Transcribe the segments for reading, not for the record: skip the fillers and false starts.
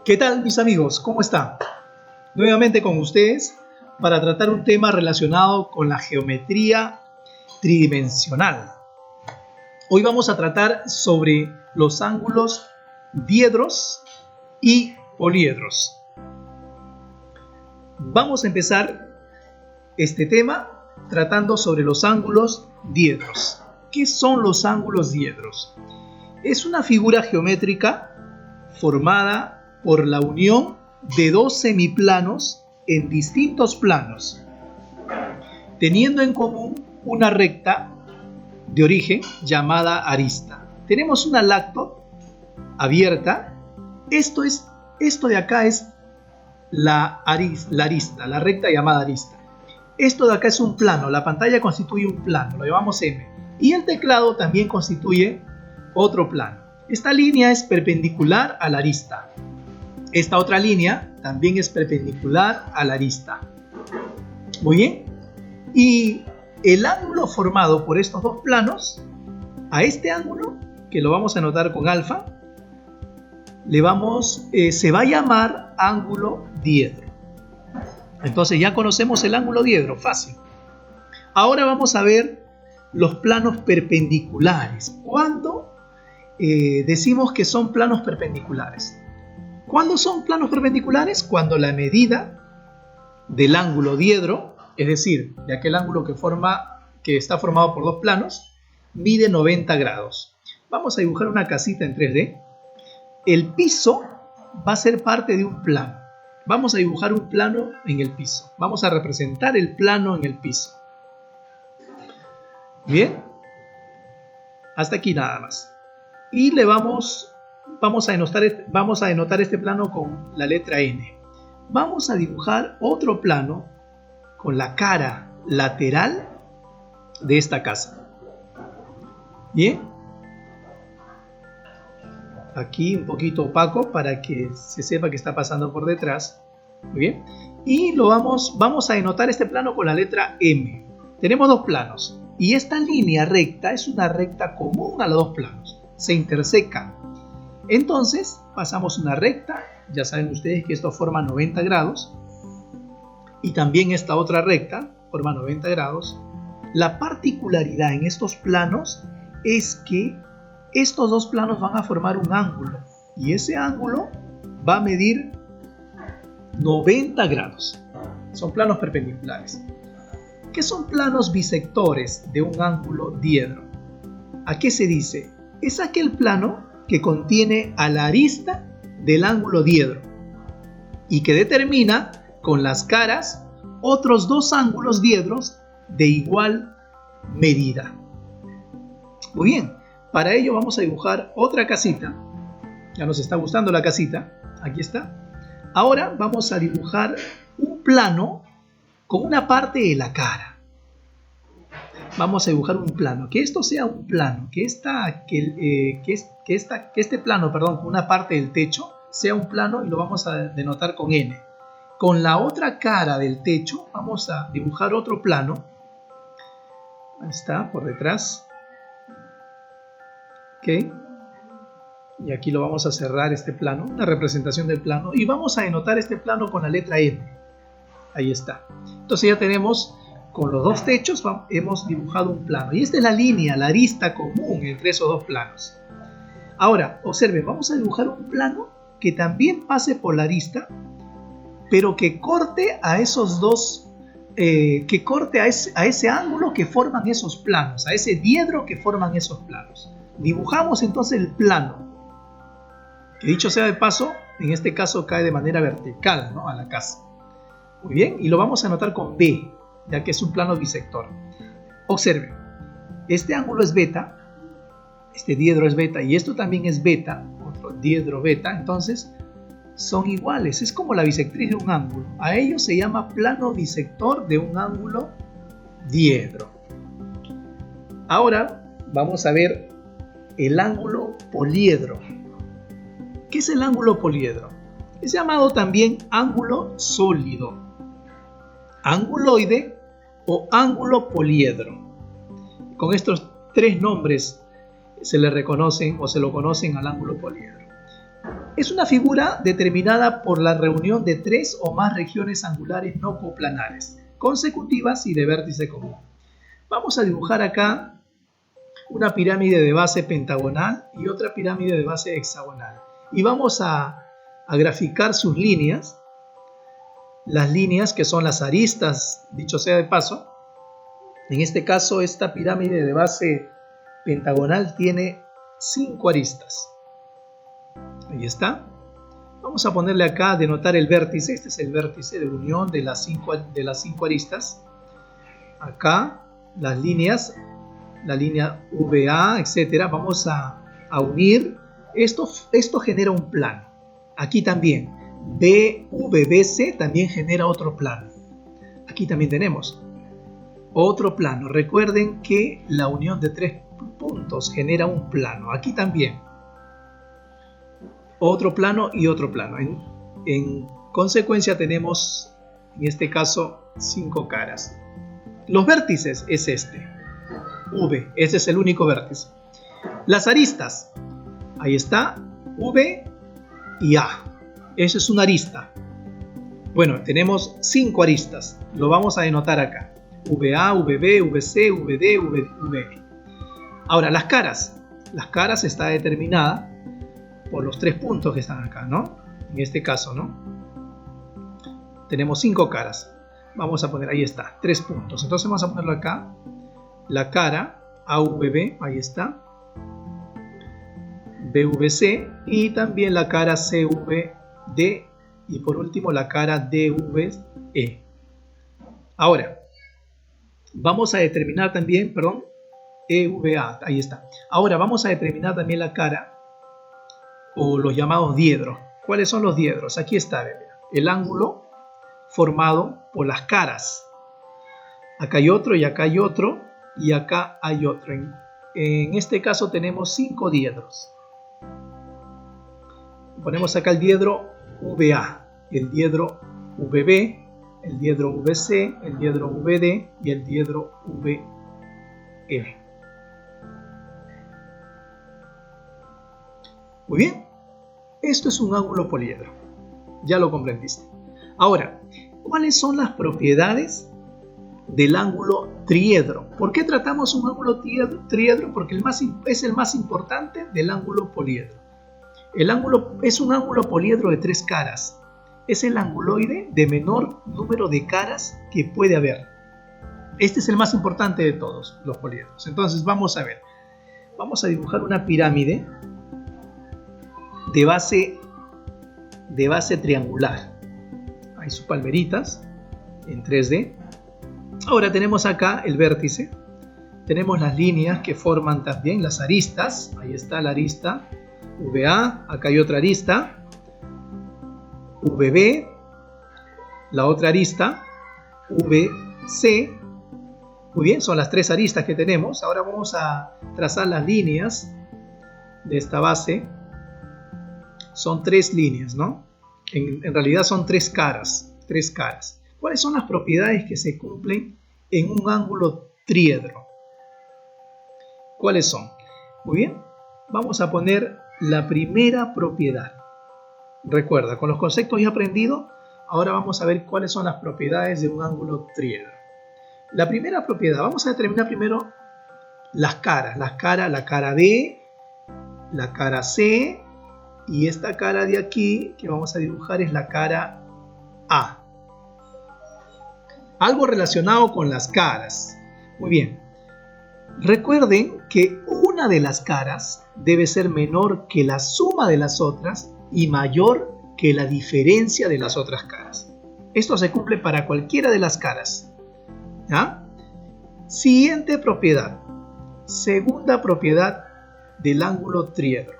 ¿Qué tal, mis amigos? ¿Cómo están? Nuevamente con ustedes para tratar un tema relacionado con la geometría tridimensional. Hoy vamos a tratar sobre los ángulos diedros y poliedros. Vamos a empezar este tema tratando sobre los ángulos diedros. ¿Qué son los ángulos diedros? Es una figura geométrica formada por la unión de dos semiplanos en distintos planos, teniendo en común una recta de origen llamada arista. Tenemos una lacto abierta. Esto de acá es la arista, la recta llamada arista. Esto de acá es un plano, la pantalla constituye un plano, lo llamamos M. Y el teclado también constituye otro plano. Esta línea es perpendicular a la arista. Esta otra línea también es perpendicular a la arista. Muy bien. Y el ángulo formado por estos dos planos, a este ángulo, que lo vamos a anotar con alfa, se va a llamar ángulo diedro. Entonces ya conocemos el ángulo diedro, fácil. Ahora vamos a ver los planos perpendiculares. ¿Cuándo decimos que son planos perpendiculares? ¿Cuándo son planos perpendiculares? Cuando la medida del ángulo diedro, es decir, de aquel ángulo que está formado por dos planos, mide 90 grados. Vamos a dibujar una casita en 3D. El piso va a ser parte de un plano. Vamos a dibujar un plano en el piso. Vamos a representar el plano en el piso. Bien. Hasta aquí nada más. Y vamos a denotar este plano con la letra N. Vamos a dibujar otro plano con la cara lateral de esta casa. Bien. Aquí un poquito opaco para que se sepa que está pasando por detrás. Muy bien. Y vamos a denotar este plano con la letra M. Tenemos dos planos. Y esta línea recta es una recta común a los dos planos. Se intersecan. Entonces pasamos una recta. Ya saben ustedes que esto forma 90 grados. Y también esta otra recta forma 90 grados. La particularidad en estos planos es que estos dos planos van a formar un ángulo. Y ese ángulo va a medir 90 grados. Son planos perpendiculares. ¿Qué son planos bisectores de un ángulo diedro? ¿A qué se dice? Es aquel plano que contiene a la arista del ángulo diedro y que determina con las caras otros dos ángulos diedros de igual medida. Muy bien, para ello vamos a dibujar otra casita. Ya nos está gustando la casita. Aquí está. Ahora vamos a dibujar un plano con una parte de la cara. Vamos a dibujar un plano, que esto sea un plano, que este plano, perdón, con una parte del techo sea un plano y lo vamos a denotar con N. Con la otra cara del techo vamos a dibujar otro plano. Ahí está, por detrás. Ok. Y aquí lo vamos a cerrar este plano, una representación del plano. Y vamos a denotar este plano con la letra N. Ahí está. Entonces ya tenemos, con los dos techos hemos dibujado un plano. Y esta es la línea, la arista común entre esos dos planos. Ahora, observen, vamos a dibujar un plano que también pase por la arista, pero que corte a esos dos, a ese ángulo que forman esos planos, a ese diedro que forman esos planos. Dibujamos entonces el plano, que dicho sea de paso, en este caso cae de manera vertical, ¿no?, a la casa. Muy bien, y lo vamos a anotar con B, ya que es un plano bisector. Observen, este ángulo es beta, este diedro es beta, y esto también es beta, otro diedro beta, entonces son iguales, es como la bisectriz de un ángulo. A ello se llama plano bisector de un ángulo diedro. Ahora vamos a ver el ángulo poliedro. ¿Qué es el ángulo poliedro? Es llamado también ángulo sólido, anguloide o ángulo poliedro. Con estos tres nombres se le reconocen o se lo conocen al ángulo poliedro. Es una figura determinada por la reunión de tres o más regiones angulares no coplanares, consecutivas y de vértice común. Vamos a dibujar acá una pirámide de base pentagonal y otra pirámide de base hexagonal. Y vamos a graficar sus líneas, las líneas que son las aristas, dicho sea de paso. En este caso, esta pirámide de base pentagonal tiene 5 aristas. Ahí está. Vamos a ponerle acá, denotar el vértice. Este es el vértice de unión de las 5 aristas. Acá las líneas, la línea VA, etcétera. Vamos a unir. Esto genera un plano. Aquí también. BVBC también genera otro plano. Aquí también tenemos otro plano. Recuerden que la unión de 3 puntos genera un plano. Aquí también. Otro plano y otro plano. En consecuencia tenemos, en este caso, 5 caras. Los vértices es este. V. Ese es el único vértice. Las aristas. Ahí está. V y A. Eso es una arista. Bueno, tenemos 5 aristas. Lo vamos a denotar acá. VA, VB, VC, VD, VE. Ahora, las caras. Las caras está determinada por los 3 puntos que están acá, ¿no? En este caso, ¿no? Tenemos 5 caras. Vamos a poner, ahí está, 3 puntos. Entonces vamos a ponerlo acá. La cara, AVB, ahí está. BVC y también la cara CVD y por último la cara DVE. Ahora, vamos a determinar también, EVA, ahí está. Ahora vamos a determinar también la cara o los llamados diedros. ¿Cuáles son los diedros? Aquí está, el ángulo formado por las caras. Acá hay otro y acá hay otro y acá hay otro. En este caso tenemos 5 diedros. Ponemos acá el diedro VA, el diedro VB, el diedro VC, el diedro VD y el diedro VE. Muy bien, esto es un ángulo poliedro, ya lo comprendiste. Ahora, ¿cuáles son las propiedades del ángulo triedro? ¿Por qué tratamos un ángulo triedro? Porque es el más importante del ángulo poliedro. El ángulo es un ángulo poliedro de 3 caras. Es el anguloide de menor número de caras que puede haber. Este es el más importante de todos los poliedros. Entonces vamos a ver. Vamos a dibujar una pirámide de base triangular. Hay sus palmeritas en 3D. Ahora tenemos acá el vértice. Tenemos las líneas que forman también las aristas. Ahí está la arista VA, acá hay otra arista, VB, la otra arista, VC. Muy bien, son las 3 aristas que tenemos. Ahora vamos a trazar las líneas de esta base. Son 3 líneas, ¿no? En realidad son 3 caras. 3 caras. ¿Cuáles son las propiedades que se cumplen en un ángulo triedro? ¿Cuáles son? Muy bien, vamos a poner la primera propiedad. Recuerda, con los conceptos ya aprendidos, ahora vamos a ver cuáles son las propiedades de un ángulo triedro. La primera propiedad, vamos a determinar primero las caras. La cara B, la cara C y esta cara de aquí que vamos a dibujar es la cara A. Algo relacionado con las caras. Muy bien. Recuerden que una de las caras debe ser menor que la suma de las otras y mayor que la diferencia de las otras caras. Esto se cumple para cualquiera de las caras. ¿Ya? Siguiente propiedad. Segunda propiedad del ángulo triedro.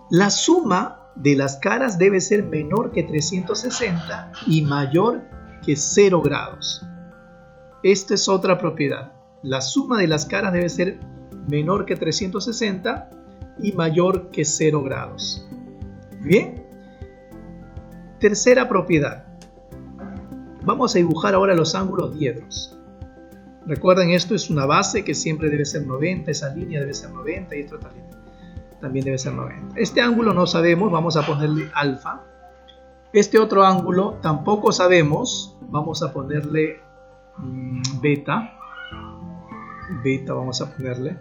La suma de las caras debe ser menor que 360 y mayor que 0 grados. Esta es otra propiedad. La suma de las caras debe ser menor que 360 y mayor que 0 grados. Bien. Tercera propiedad. Vamos a dibujar ahora los ángulos diedros. Recuerden, esto es una base que siempre debe ser 90, esa línea debe ser 90 y esta otra línea. también debe ser 90. Este ángulo no sabemos, vamos a ponerle alfa. Este otro ángulo tampoco sabemos, vamos a ponerle beta. Beta vamos a ponerle,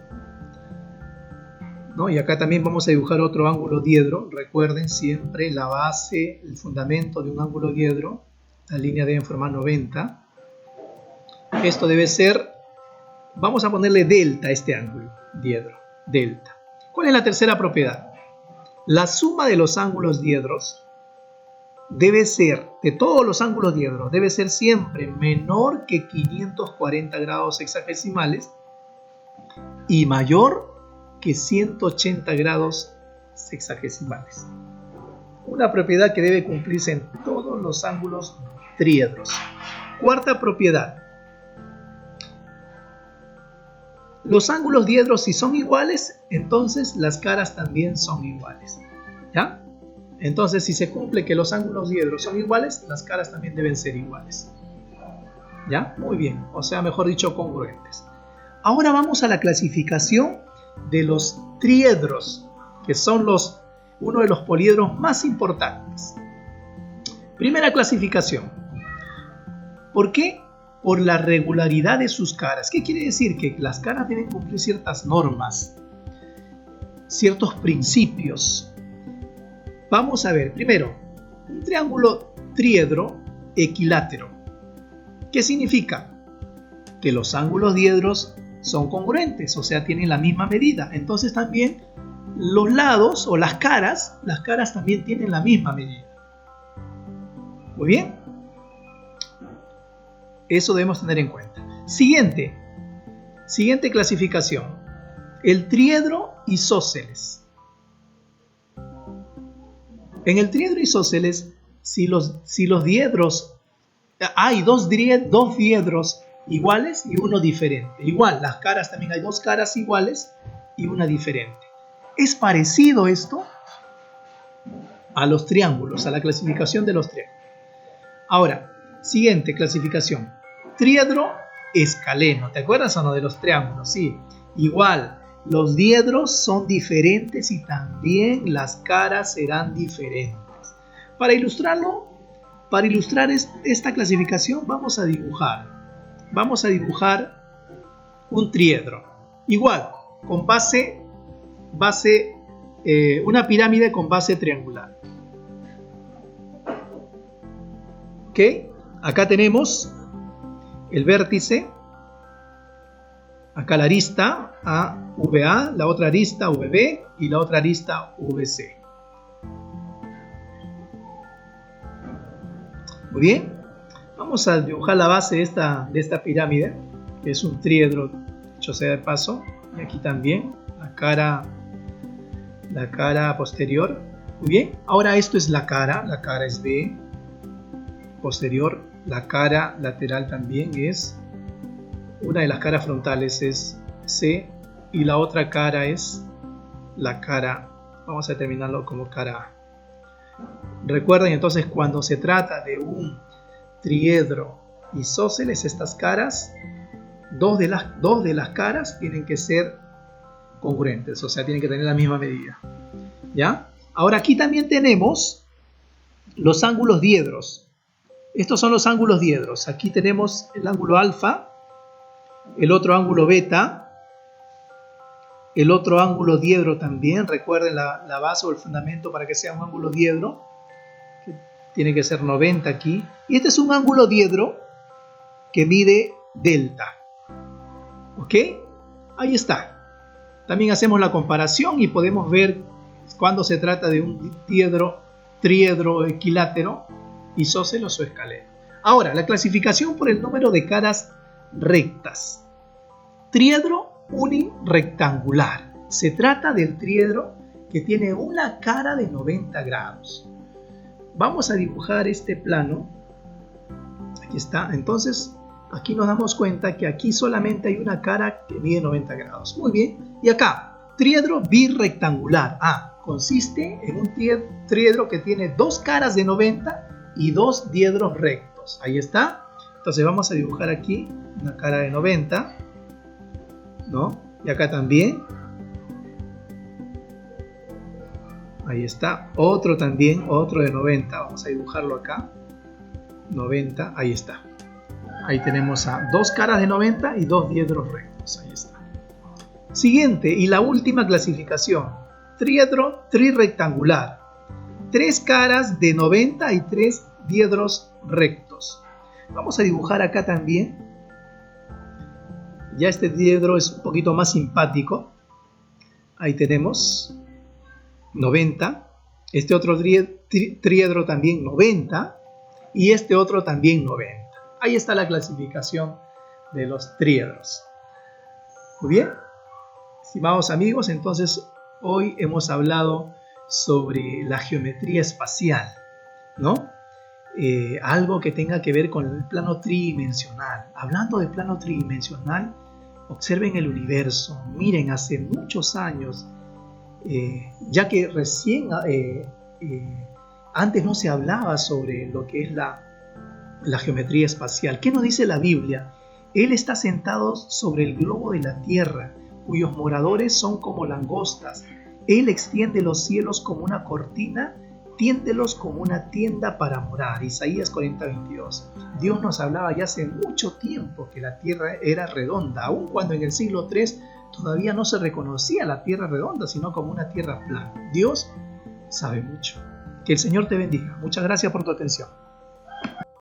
¿no? Y acá también vamos a dibujar otro ángulo diedro. Recuerden siempre la base, el fundamento de un ángulo diedro, la línea debe formar 90. Esto debe ser, vamos a ponerle delta a este ángulo diedro, delta. ¿Cuál es la tercera propiedad? La suma de los ángulos diedros debe ser, de todos los ángulos diedros, debe ser siempre menor que 540 grados hexagesimales y mayor que 180 grados sexagesimales. Una propiedad que debe cumplirse en todos los ángulos triedros. Cuarta propiedad. Los ángulos diedros, si son iguales, entonces las caras también son iguales. ¿Ya? Entonces, si se cumple que los ángulos diedros son iguales, las caras también deben ser iguales. ¿Ya? Muy bien. O sea, mejor dicho, congruentes. Ahora vamos a la clasificación de los triedros, que son uno de los poliedros más importantes. Primera clasificación. ¿Por qué? Por la regularidad de sus caras. ¿Qué quiere decir? Que las caras deben cumplir ciertas normas, ciertos principios. Vamos a ver, primero, un triángulo triedro equilátero. ¿Qué significa? Que los ángulos diedros son congruentes, o sea, tienen la misma medida. Entonces también los lados o las caras también tienen la misma medida. Muy bien. Eso debemos tener en cuenta. Siguiente clasificación. El triedro isósceles. En el triedro isósceles, si los diedros, hay dos diedros iguales y uno diferente. Igual, las caras también hay dos caras iguales y una diferente. ¿Es parecido esto a los triángulos, a la clasificación de los triángulos? Ahora, siguiente clasificación. Triedro escaleno. ¿Te acuerdas o no de los triángulos? Sí. Igual, los diedros son diferentes y también las caras serán diferentes. Para ilustrar esta clasificación, vamos a dibujar un triedro. Igual, con una pirámide con base triangular. ¿Ok? Acá tenemos el vértice, acá la arista AVA, la otra arista VB y la otra arista VC. Muy bien, vamos a dibujar la base de esta pirámide, que es un triedro, dicho sea de paso, y aquí también la cara posterior. Muy bien, ahora esto es la cara es B, posterior. La cara lateral también es, una de las caras frontales es C y la otra cara es la cara, vamos a determinarlo como cara A. Recuerden entonces, cuando se trata de un triedro isósceles, estas caras, dos de las caras tienen que ser congruentes, o sea, tienen que tener la misma medida. ¿Ya? Ahora aquí también tenemos los ángulos diedros. Estos son los ángulos diedros. Aquí tenemos el ángulo alfa, el otro ángulo beta, el otro ángulo diedro también. Recuerden la base o el fundamento para que sea un ángulo diedro. Tiene que ser 90 aquí. Y este es un ángulo diedro que mide delta. ¿Ok? Ahí está. También hacemos la comparación y podemos ver cuando se trata de un triedro equilátero, isósceles o escaleno. Ahora, la clasificación por el número de caras rectas. Triedro unirectangular. Se trata del triedro que tiene una cara de 90 grados. Vamos a dibujar este plano. Aquí está. Entonces, aquí nos damos cuenta que aquí solamente hay una cara que mide 90 grados. Muy bien. Y acá, triedro birrectangular. Consiste en un triedro que tiene dos caras de 90 y dos diedros rectos. Ahí está. Entonces vamos a dibujar aquí una cara de 90, ¿no? Y acá también. Ahí está. Otro también, otro de 90. Vamos a dibujarlo acá. 90, ahí está. Ahí tenemos a dos caras de 90 y dos diedros rectos. Ahí está. Siguiente y la última clasificación. Triedro trirrectangular. 3 caras de 90 y 3 diedros rectos. Vamos a dibujar acá también. Ya este diedro es un poquito más simpático. Ahí tenemos 90. Este otro triedro también 90. Y este otro también 90. Ahí está la clasificación de los triedros. Muy bien. Estimados amigos, entonces hoy hemos hablado sobre la geometría espacial, ¿no? Algo que tenga que ver con el plano tridimensional. Hablando de plano tridimensional, observen el universo. Miren, hace muchos años, ya que recién antes no se hablaba sobre lo que es la geometría espacial. ¿Qué nos dice la Biblia? Él está sentado sobre el globo de la tierra, cuyos moradores son como langostas. Él extiende los cielos como una cortina, tiéndelos como una tienda para morar. Isaías 40:22. Dios nos hablaba ya hace mucho tiempo que la tierra era redonda, aun cuando en el siglo III todavía no se reconocía la tierra redonda, sino como una tierra plana. Dios sabe mucho. Que el Señor te bendiga. Muchas gracias por tu atención.